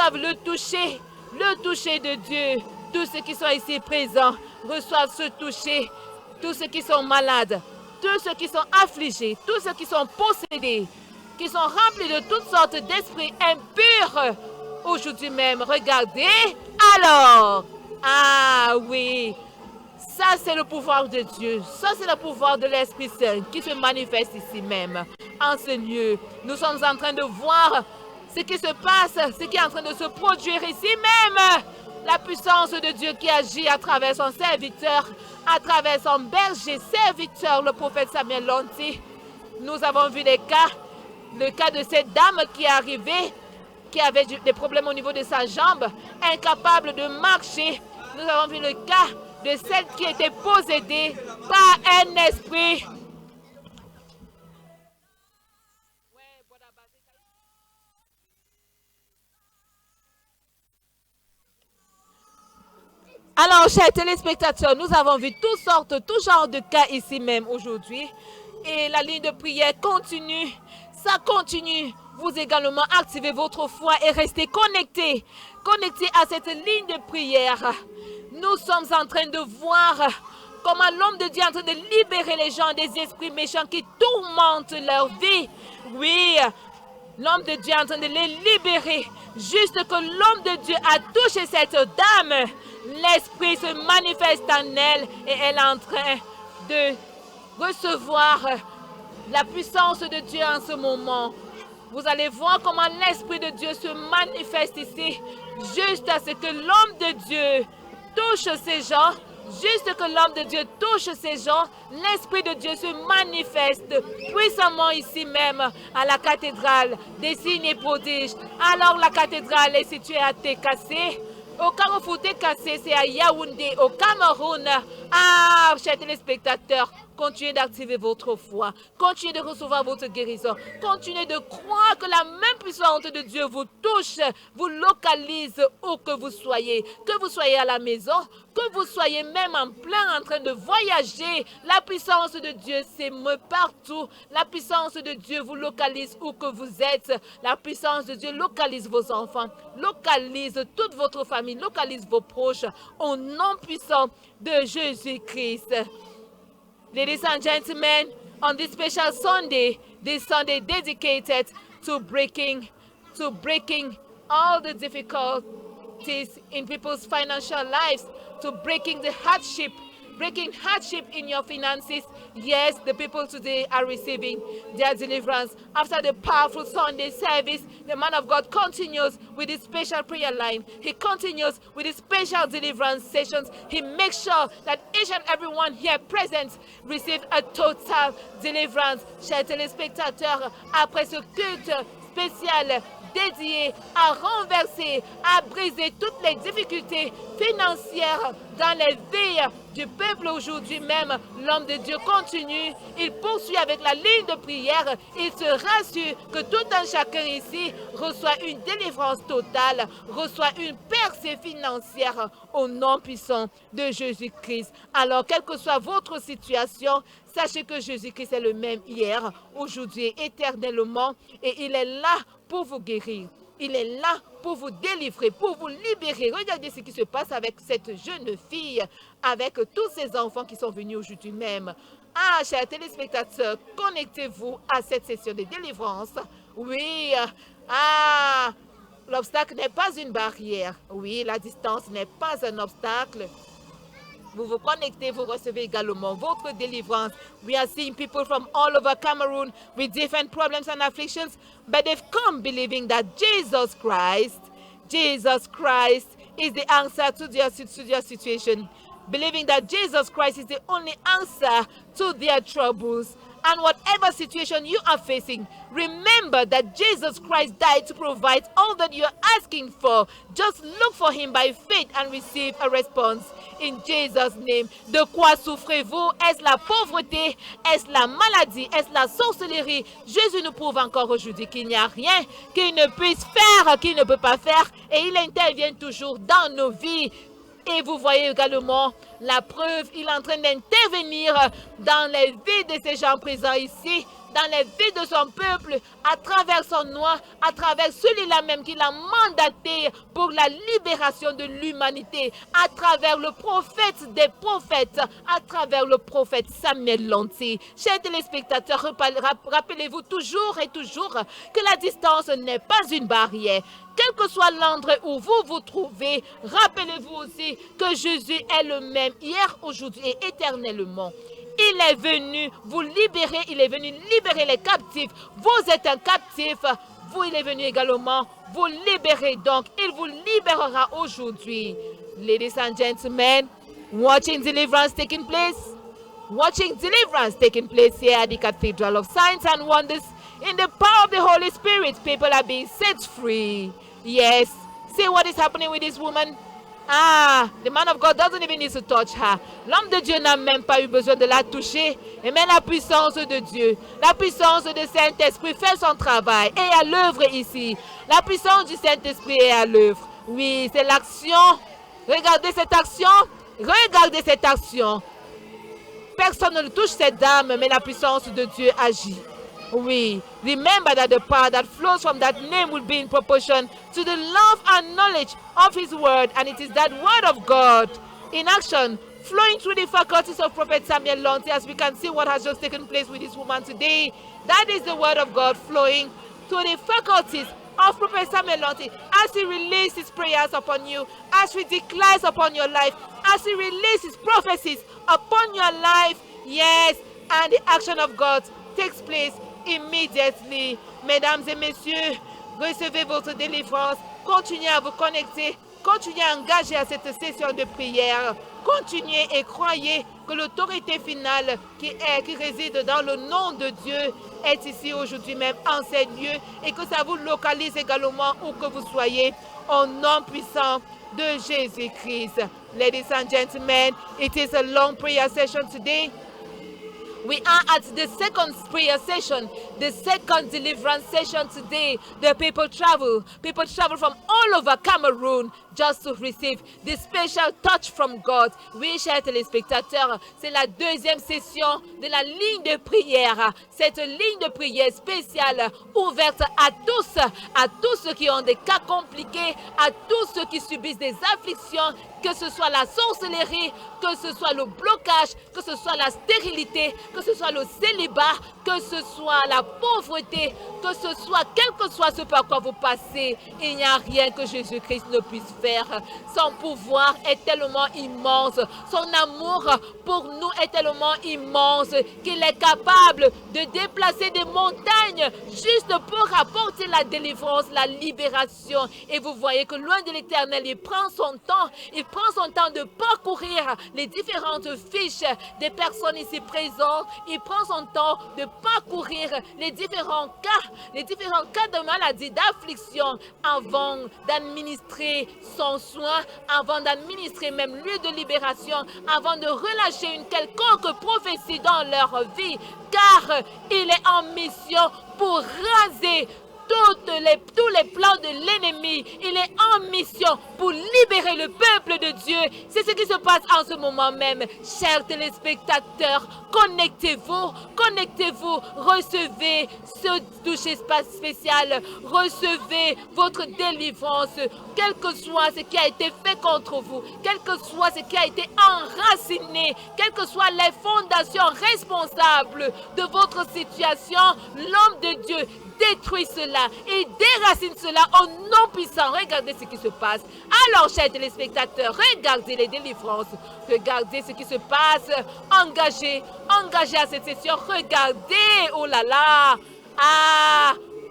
reçoivent le toucher de Dieu. Tous ceux qui sont ici présents reçoivent ce toucher. Tous ceux qui sont malades, tous ceux qui sont affligés, tous ceux qui sont possédés, qui sont remplis de toutes sortes d'esprits impurs, aujourd'hui même, regardez, alors, ah oui, ça c'est le pouvoir de Dieu, ça c'est le pouvoir de l'Esprit Saint qui se manifeste ici même, en ce lieu. Nous sommes en train de voir ce qui se passe, ce qui est en train de se produire ici même. La puissance de Dieu qui agit à travers son serviteur, à travers son berger, serviteur, le prophète Samuel Lonti. Nous avons vu le cas de cette dame qui est arrivée, qui avait des problèmes au niveau de sa jambe, incapable de marcher. Nous avons vu le cas de celle qui était possédée par un esprit. Alors, chers téléspectateurs, nous avons vu tout genre de cas ici même aujourd'hui. Et la ligne de prière continue. Ça continue. Vous également, activez votre foi et restez connectés. Connectés à cette ligne de prière. Nous sommes en train de voir comment l'homme de Dieu est en train de libérer les gens des esprits méchants qui tourmentent leur vie. Oui, l'homme de Dieu est en train de les libérer. Juste que l'homme de Dieu a touché cette dame, l'esprit se manifeste en elle et elle est en train de recevoir la puissance de Dieu en ce moment. Vous allez voir comment l'esprit de Dieu se manifeste ici, juste à ce que l'homme de Dieu touche ces gens. Juste que l'homme de Dieu touche ces gens, l'Esprit de Dieu se manifeste puissamment ici même à la cathédrale des signes et prodiges. Alors la cathédrale est située à TKC. Au Carrefour TKC, c'est à Yaoundé, au Cameroun. Ah, chers téléspectateurs, continuez d'activer votre foi. Continuez de recevoir votre guérison. Continuez de croire que la même puissance de Dieu vous touche, vous localise où que vous soyez. Que vous soyez à la maison, que vous soyez même en plein en train de voyager. La puissance de Dieu s'émeut partout. La puissance de Dieu vous localise où que vous êtes. La puissance de Dieu localise vos enfants, localise toute votre famille, localise vos proches au nom puissant de Jésus-Christ. Ladies and gentlemen, on this special Sunday, this Sunday dedicated to breaking all the difficulties in people's financial lives, to breaking hardship in your finances. Yes, the people today are receiving their deliverance. After the powerful Sunday service, the man of God continues with his special prayer line. He continues with his special deliverance sessions. He makes sure that each and everyone here present receive a total deliverance. Chers téléspectateurs, après ce culte spécial dédié à renverser, à briser toutes les difficultés financières dans les vies du peuple aujourd'hui même, l'homme de Dieu continue, il poursuit avec la ligne de prière, il se rassure que tout un chacun ici reçoit une délivrance totale, reçoit une percée financière au nom puissant de Jésus-Christ. Alors, quelle que soit votre situation, sachez que Jésus-Christ est le même hier, aujourd'hui, éternellement, et il est là pour vous guérir. Il est là pour vous délivrer, pour vous libérer. Regardez ce qui se passe avec cette jeune fille, avec tous ces enfants qui sont venus aujourd'hui même. Ah, chers téléspectateurs, connectez-vous à cette session de délivrance. Oui, l'obstacle n'est pas une barrière. Oui, la distance n'est pas un obstacle. Vous vous connectez, vous recevez également votre délivrance. We are seeing people from all over Cameroon with different problems and afflictions, but they've come believing that Jesus Christ is the answer to their situation. Believing that Jesus Christ is the only answer to their troubles. And whatever situation you are facing, remember that Jesus Christ died to provide all that you are asking for. Just look for him by faith and receive a response. In Jesus' name. De quoi souffrez-vous? Est-ce la pauvreté? Est-ce la maladie? Est-ce la sorcellerie? Jésus nous prouve encore aujourd'hui qu'il n'y a rien qu'il ne puisse faire, qu'il ne peut pas faire. Et il intervient toujours dans nos vies. Et vous voyez également la preuve, il est en train d'intervenir dans les vies de ces gens présents ici, dans les vies de son peuple, à travers son nom, à travers celui-là même qu'il a mandaté pour la libération de l'humanité, à travers le prophète des prophètes, à travers le prophète Samuel Lanty. Chers téléspectateurs, rappelez-vous toujours et toujours que la distance n'est pas une barrière. Quel que soit l'endroit où vous vous trouvez, rappelez-vous aussi que Jésus est le même hier, aujourd'hui et éternellement. Il est venu vous libérer, il est venu libérer les captifs. Vous êtes un captif, vous, il est venu également vous libérer. Donc, il vous libérera aujourd'hui. Ladies and gentlemen, watching deliverance taking place here at the Cathedral of Signs and Wonders. In the power of the Holy Spirit, people are being set free. Yes. See what is happening with this woman? The man of God doesn't even need to touch her. L'homme de Dieu n'a même pas eu besoin de la toucher. Et mais la puissance de Dieu, la puissance du Saint-Esprit fait son travail et à l'œuvre ici. La puissance du Saint-Esprit est à l'œuvre. Oui, c'est l'action. Regardez cette action. Regardez cette action. Personne ne touche cette dame, mais la puissance de Dieu agit. Oui, remember that the power that flows from that name will be in proportion to the love and knowledge of His word, and it is that word of God in action, flowing through the faculties of Prophet Samuel Lanty, as we can see what has just taken place with this woman today. That is the word of God flowing through the faculties of Prophet Samuel Lanty, as he releases prayers upon you, as he declares upon your life, as he releases prophecies upon your life. Yes, and the action of God takes place immediately. Mesdames et messieurs, recevez votre délivrance. Continuez à vous connecter. Continuez à engager à cette session de prière. Continuez et croyez que l'autorité finale qui réside dans le nom de Dieu est ici aujourd'hui même en ces lieux et que ça vous localise également où que vous soyez au nom puissant de Jésus-Christ. Ladies and gentlemen, it is a long prayer session today. We are at the second prayer session, the second deliverance session today. The people travel from all over Cameroon just to receive the special touch from God. Oui, chers téléspectateurs, c'est la deuxième session de la ligne de prière. Cette ligne de prière spéciale ouverte à tous ceux qui ont des cas compliqués, à tous ceux qui subissent des afflictions, que ce soit la sorcellerie, que ce soit le blocage, que ce soit la stérilité, que ce soit le célibat, que ce soit la pauvreté, que ce soit quel que soit ce par quoi vous passez, il n'y a rien que Jésus-Christ ne puisse faire. Son pouvoir est tellement immense, son amour pour nous est tellement immense qu'il est capable de déplacer des montagnes juste pour apporter la délivrance, la libération. Et vous voyez que loin de l'Éternel, il prend son temps de parcourir les différentes fiches des personnes ici présentes. Il prend son temps de parcourir les différents cas de maladie, d'affliction, avant d'administrer son soin, avant d'administrer même lieu de libération, avant de relâcher une quelconque prophétie dans leur vie, car il est en mission pour raser tous les plans de l'ennemi. Il est en mission pour libérer le peuple de Dieu. C'est ce qui se passe en ce moment même. Chers téléspectateurs, connectez-vous, recevez ce toucher spécial, recevez votre délivrance, quel que soit ce qui a été fait contre vous, quel que soit ce qui a été enraciné, quelles que soient les fondations responsables de votre situation, l'homme de Dieu détruit cela et déracine cela au nom puissant. Regardez ce qui se passe. Alors, chers téléspectateurs, regardez les délivrances. Regardez ce qui se passe. Engagez à cette session. Regardez, oh là là.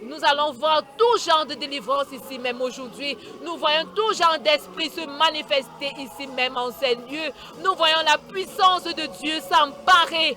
Nous allons voir tout genre de délivrance ici même aujourd'hui. Nous voyons tout genre d'esprit se manifester ici même en ces lieux. Nous voyons la puissance de Dieu s'emparer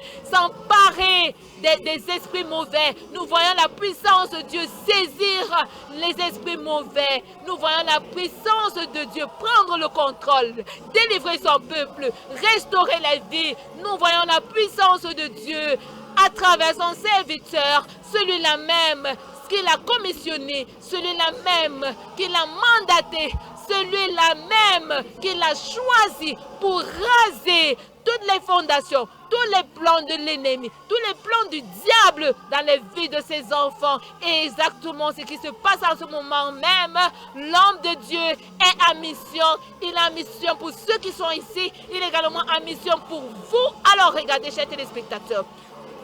des esprits mauvais. Nous voyons la puissance de Dieu saisir les esprits mauvais. Nous voyons la puissance de Dieu prendre le contrôle, délivrer son peuple, restaurer les vies. Nous voyons la puissance de Dieu à travers son serviteur, celui-là même qu'il a commissionné, celui-là même qu'il a mandaté, celui-là même qu'il a choisi pour raser toutes les fondations, tous les plans de l'ennemi, tous les plans du diable dans les vies de ses enfants. Et exactement ce qui se passe en ce moment même, l'homme de Dieu est en mission. Il est en mission pour ceux qui sont ici. Il est également en mission pour vous. Alors regardez, chers téléspectateurs.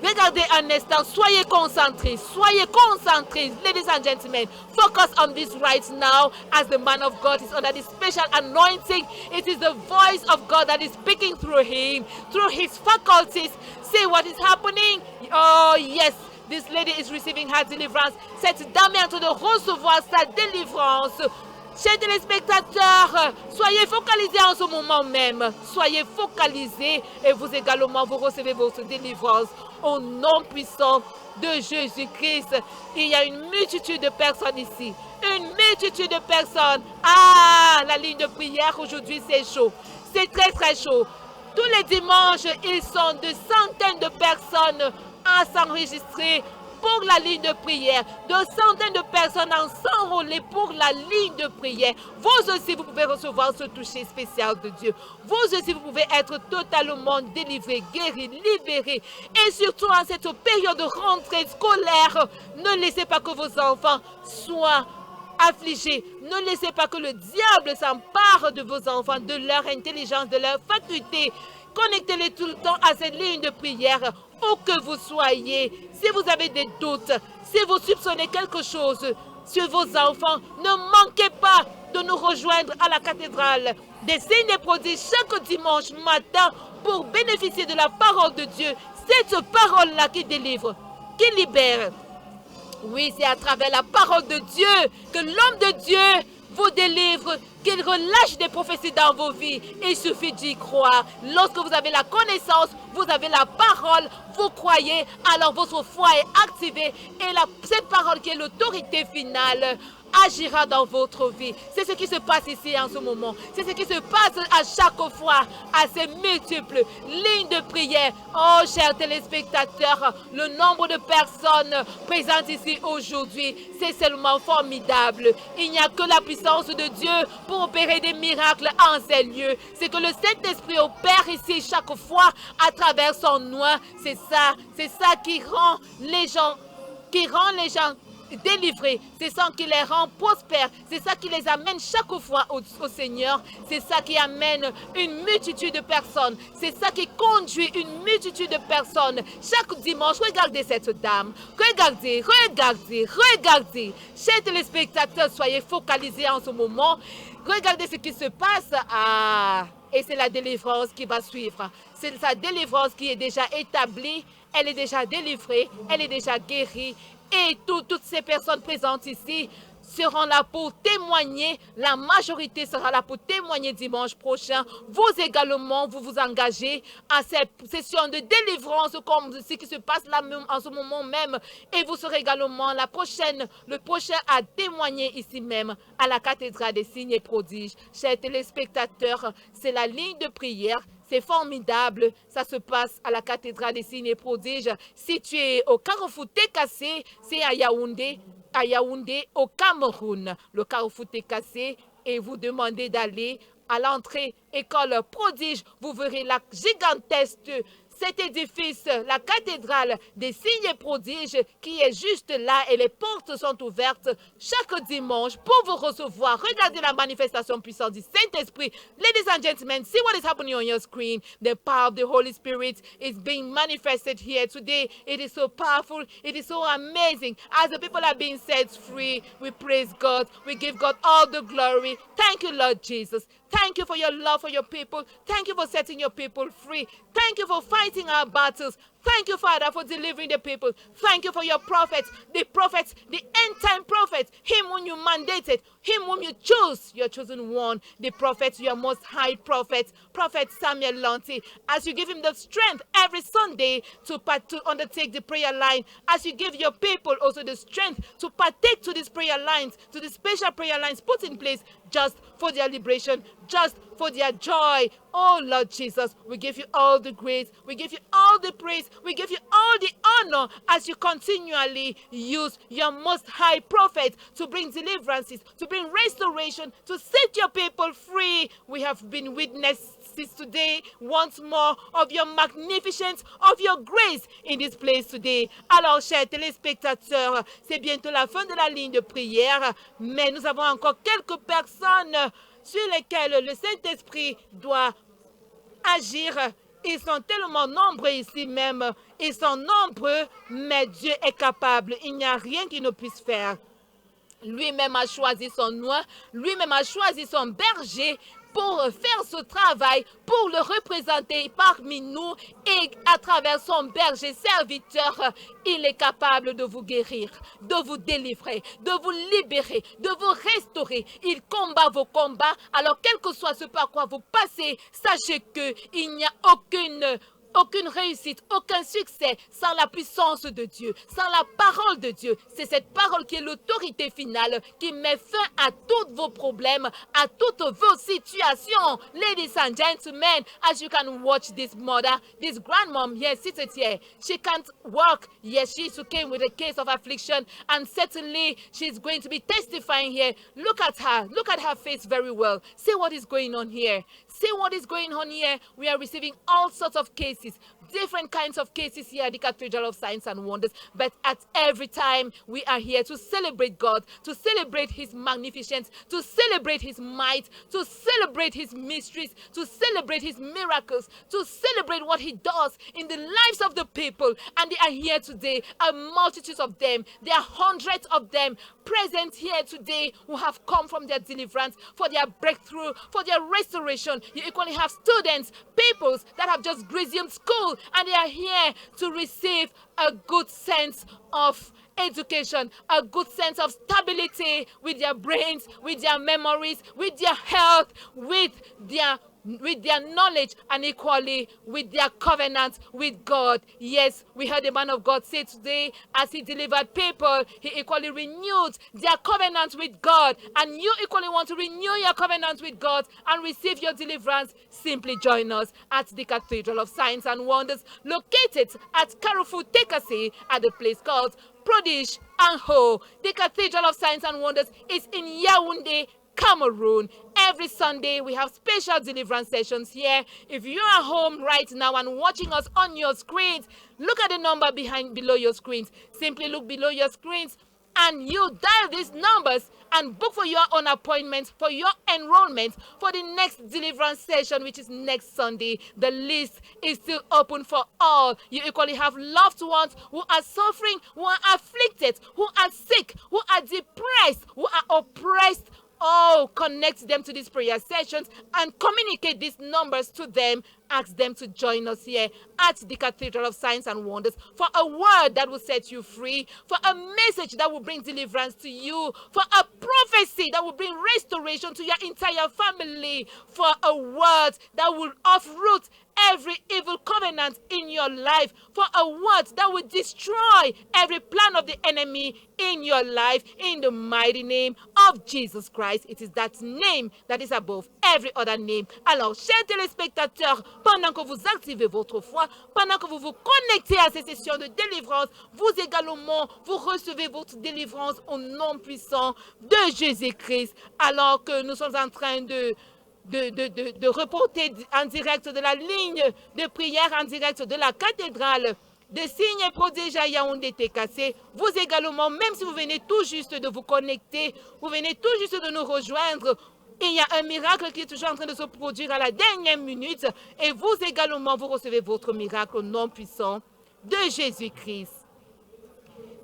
Regardez un instant, soyez concentrés, ladies and gentlemen. Focus on this right now as the man of God is under this special anointing. It is the voice of God that is speaking through him, through his faculties. See what is happening? Oh yes, this lady is receiving her deliverance. Cette dame est en train de recevoir sa délivrance. Chers téléspectateurs, soyez focalisés en ce moment même. Soyez focalisés et vous également, vous recevez votre délivrance au nom puissant de Jésus-Christ. Il y a une multitude de personnes ici. Une multitude de personnes. Ah, la ligne de prière aujourd'hui, c'est chaud. C'est très, très chaud. Tous les dimanches, ils sont de centaines de personnes à s'enregistrer pour la ligne de prière, de centaines de personnes à s'enrôler pour la ligne de prière. Vous aussi, vous pouvez recevoir ce toucher spécial de Dieu. Vous aussi, vous pouvez être totalement délivré, guéri, libéré. Et surtout en cette période de rentrée scolaire, ne laissez pas que vos enfants soient affligés. Ne laissez pas que le diable s'empare de vos enfants, de leur intelligence, de leur faculté. Connectez-les tout le temps à cette ligne de prière, où que vous soyez. Si vous avez des doutes, si vous soupçonnez quelque chose sur vos enfants, ne manquez pas de nous rejoindre à la cathédrale des signes et prodiges chaque dimanche matin pour bénéficier de la parole de Dieu. Cette parole-là qui délivre, qui libère. Oui, c'est à travers la parole de Dieu que l'homme de Dieu vous délivre, qu'il relâche des prophéties dans vos vies. Il suffit d'y croire. Lorsque vous avez la connaissance, vous avez la parole, vous croyez, alors votre foi est activée et cette parole qui est l'autorité finale agira dans votre vie. C'est ce qui se passe ici en ce moment. C'est ce qui se passe à chaque fois, à ces multiples lignes de prière. Oh, chers téléspectateurs, le nombre de personnes présentes ici aujourd'hui, c'est seulement formidable. Il n'y a que la puissance de Dieu pour opérer des miracles en ces lieux. C'est que le Saint-Esprit opère ici chaque fois à travers son nom. C'est ça qui rend les gens délivrés, c'est ça qui les rend prospères, c'est ça qui les amène chaque fois au Seigneur, c'est ça qui amène une multitude de personnes, c'est ça qui conduit une multitude de personnes. Chaque dimanche, regardez cette dame, regardez. Chers téléspectateurs, soyez focalisés en ce moment, regardez ce qui se passe. Et c'est la délivrance qui va suivre. C'est sa délivrance qui est déjà établie, elle est déjà délivrée, elle est déjà guérie. Et toutes ces personnes présentes ici seront là pour témoigner. La majorité sera là pour témoigner dimanche prochain. Vous également, vous vous engagez à cette session de délivrance comme ce qui se passe là même, en ce moment même. Et vous serez également le prochain à témoigner ici même à la cathédrale des signes et prodiges. Chers téléspectateurs, c'est la ligne de prière. C'est formidable, ça se passe à la cathédrale des signes et prodiges, située au carrefour Tekase, c'est à Yaoundé, au Cameroun. Le carrefour Tekase, et vous demandez d'aller à l'entrée école prodige, vous verrez la gigantesque cet édifice, la cathédrale des signes et prodiges qui est juste là et les portes sont ouvertes chaque dimanche pour vous recevoir. Regardez la manifestation puissante du Saint-Esprit. Ladies and gentlemen, see what is happening on your screen. The power of the Holy Spirit is being manifested here today. It is so powerful. It is so amazing. As the people are being set free, we praise God. We give God all the glory. Thank you, Lord Jesus. Thank you for your love for your people. Thank you for setting your people free. Thank you for fighting our battles. Thank you, Father, for delivering the people. Thank you for your prophets, the end-time prophets, him whom you mandated, him whom you chose, your chosen one, the prophet, your most high prophet, Prophet Samuel Lanti, as you give him the strength every Sunday to undertake the prayer line, as you give your people also the strength to partake to these prayer lines, to the special prayer lines put in place just for their liberation, just for their joy. Oh, Lord Jesus, we give you all the grace, we give you all the praise, we give you all the honor as you continually use your most high prophet to bring deliverances, to bring restoration, to set your people free. We have been witness mercies today, once more of your magnificence, of your grace in this place today. Alors, chers téléspectateurs, c'est bientôt la fin de la ligne de prière, mais nous avons encore quelques personnes sur lesquelles le Saint-Esprit doit agir. Ils sont tellement nombreux ici même. Ils sont nombreux, mais Dieu est capable. Il n'y a rien qu'il ne puisse faire. Lui-même a choisi son oint, lui-même a choisi son berger pour faire ce travail, pour le représenter parmi nous et à travers son berger serviteur, il est capable de vous guérir, de vous délivrer, de vous libérer, de vous restaurer. Il combat vos combats. Alors quel que soit ce par quoi vous passez, sachez qu'il n'y a aucune réussite, aucun succès sans la puissance de Dieu, sans la parole de Dieu. C'est cette parole qui est l'autorité finale qui met fin à tous vos problèmes, à toutes vos situations. Ladies and gentlemen, as you can watch this mother, this grandmom here seated here, she can't walk. Yes, she came with a case of affliction and certainly she's going to be testifying here. Look at her face very well. See what is going on here. See what is going on here. We are receiving all sorts of cases, different kinds of cases here at the Cathedral of Signs and Wonders. But at every time, we are here to celebrate God, to celebrate His magnificence, to celebrate His might, to celebrate His mysteries, to celebrate His miracles, to celebrate what He does in the lives of the people. And they are here today, a multitude of them. There are hundreds of them present here today who have come from their deliverance, for their breakthrough, for their restoration. You equally have students, peoples that have just resumed school, and they are here to receive a good sense of education, a good sense of stability with their brains, with their memories, with their health, with their knowledge, and equally with their covenant with God. Yes, we heard the man of God say today, as he delivered people, he equally renewed their covenant with God. And you equally want to renew your covenant with God and receive your deliverance. Simply join us at the Cathedral of Signs and Wonders, located at Carrefour Tekasi, at the place called Prodige and Ho. The Cathedral of Signs and Wonders is in Yaoundé, Cameroon. Every Sunday we have special deliverance sessions here. If you are home right now and watching us on your screens, look at the number below your screens. Simply look below your screens and you dial these numbers and book for your own appointment, for your enrollment for the next deliverance session, which is next Sunday. The list is still open for all. You equally have loved ones who are suffering, who are afflicted, who are sick, who are depressed, who are oppressed. Oh, connect them to these prayer sessions and communicate these numbers to them. Ask them to join us here at the Cathedral of Signs and Wonders for a word that will set you free, for a message that will bring deliverance to you, for a prophecy that will bring restoration to your entire family, for a word that will uproot every evil covenant in your life, for a word that will destroy every plan of the enemy in your life, in the mighty name of Jesus Christ. It is that name that is above every other name. Alors, chers téléspectateurs, pendant que vous activez votre foi, pendant que vous vous connectez à ces sessions de délivrance, vous également, vous recevez votre délivrance au nom puissant de Jésus-Christ, alors que nous sommes en train de reporter en direct de la ligne de prière en direct de la cathédrale de Signes et Prodiges à Yaoundé Tekasi. Vous également, même si vous venez tout juste de vous connecter, vous venez tout juste de nous rejoindre, il y a un miracle qui est toujours en train de se produire à la dernière minute et vous également, vous recevez votre miracle au nom puissant de Jésus-Christ.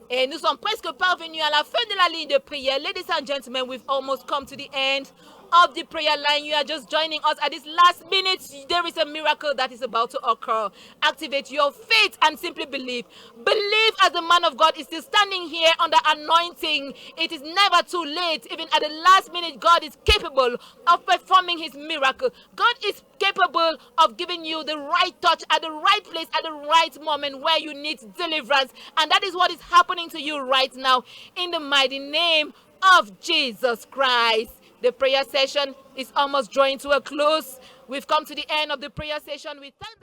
Et nous sommes presque parvenus à la fin de la ligne de prière. Ladies and gentlemen, we've almost come to the end of the prayer line. You are just joining us at this last minute. There is a miracle that is about to occur. Activate your faith and simply believe. Believe as the man of God is still standing here under anointing. It is never too late. Even at the last minute, God is capable of performing His miracle. God is capable of giving you the right touch at the right place at the right moment where you need deliverance. And that is what is happening to you right now in the mighty name of Jesus Christ. The prayer session is almost drawing to a close. We've come to the end of the prayer session. We thank the